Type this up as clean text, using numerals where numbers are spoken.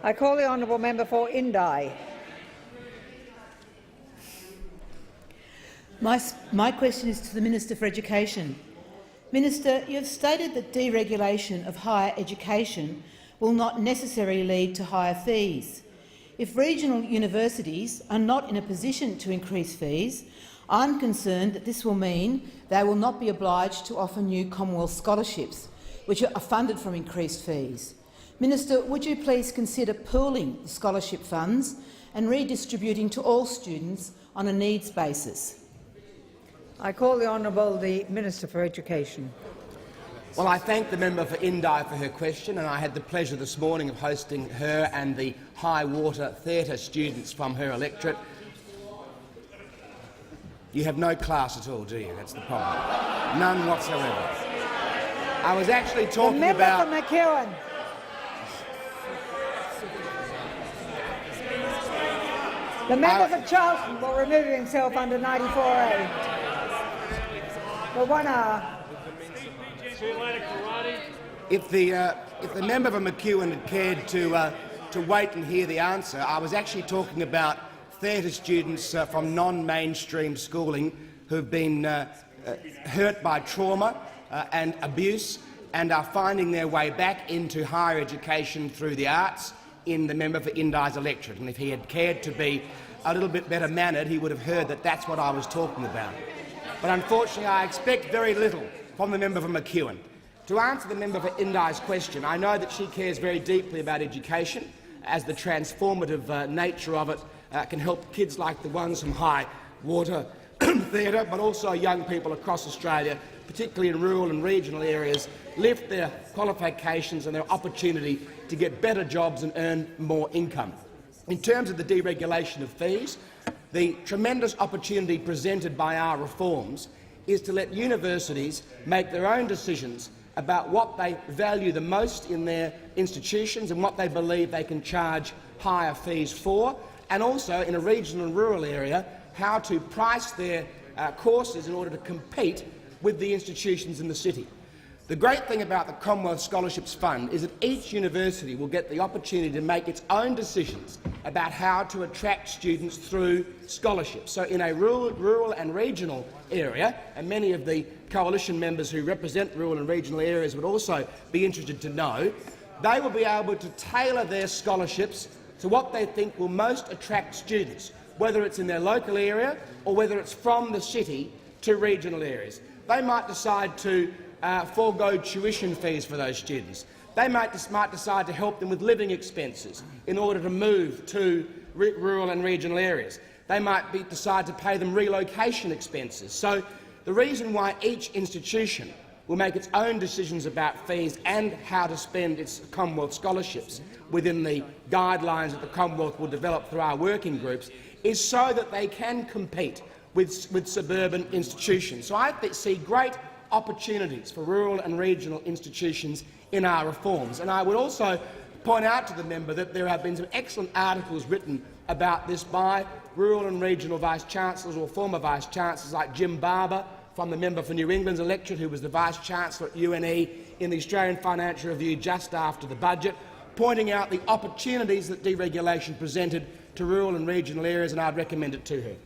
I call the honourable member for Indi. My question is to the Minister for Education. Minister, you have stated that deregulation of higher education will not necessarily lead to higher fees. If regional universities are not in a position to increase fees, I'm concerned that this will mean they will not be obliged to offer new Commonwealth scholarships, which are funded from increased fees. Minister, would you please consider pooling the scholarship funds and redistributing to all students on a needs basis? I call the Honourable Minister for Education. Well, I thank the member for Indi for her question, and I had the pleasure this morning of hosting her and the High Water Theatre students from her electorate. You have no class at all, do you? That's the problem. None whatsoever. I was actually talking about— The member for McGowan. The member for Charlton will remove himself under 94A. For 1 hour. If the member for McEwen had cared to wait and hear the answer, I was actually talking about theatre students from non-mainstream schooling who have been hurt by trauma and abuse and are finding their way back into higher education through the arts in the member for Indi's electorate. And if he had cared to be a little bit better mannered, he would have heard that that's what I was talking about. But unfortunately, I expect very little from the member for McEwen. To answer the member for Indi's question, I know that she cares very deeply about education, as the transformative nature of it can help kids like the ones from High Water Theatre, but also young people across Australia, particularly in rural and regional areas, lift their qualifications and their opportunity to get better jobs and earn more income. In terms of the deregulation of fees, the tremendous opportunity presented by our reforms is to let universities make their own decisions about what they value the most in their institutions and what they believe they can charge higher fees for, and also in a regional and rural area how to price their courses in order to compete with the institutions in the city. The great thing about the Commonwealth Scholarships Fund is that each university will get the opportunity to make its own decisions about how to attract students through scholarships. So in a rural and regional area, and many of the coalition members who represent rural and regional areas would also be interested to know, they will be able to tailor their scholarships to what they think will most attract students, whether it's in their local area or whether it's from the city to regional areas. They might decide to forego tuition fees for those students. They might decide to help them with living expenses in order to move to rural and regional areas. They might decide to pay them relocation expenses. So the reason why each institution will make its own decisions about fees and how to spend its Commonwealth scholarships within the guidelines that the Commonwealth will develop through our working groups is so that they can compete with suburban institutions. So I see great opportunities for rural and regional institutions in our reforms. And I would also point out to the member that there have been some excellent articles written about this by rural and regional vice-chancellors or former vice-chancellors like Jim Barber from the member for New England's electorate, who was the vice-chancellor at UNE in the Australian Financial Review just after the budget, pointing out the opportunities that deregulation presented to rural and regional areas, and I'd recommend it to her.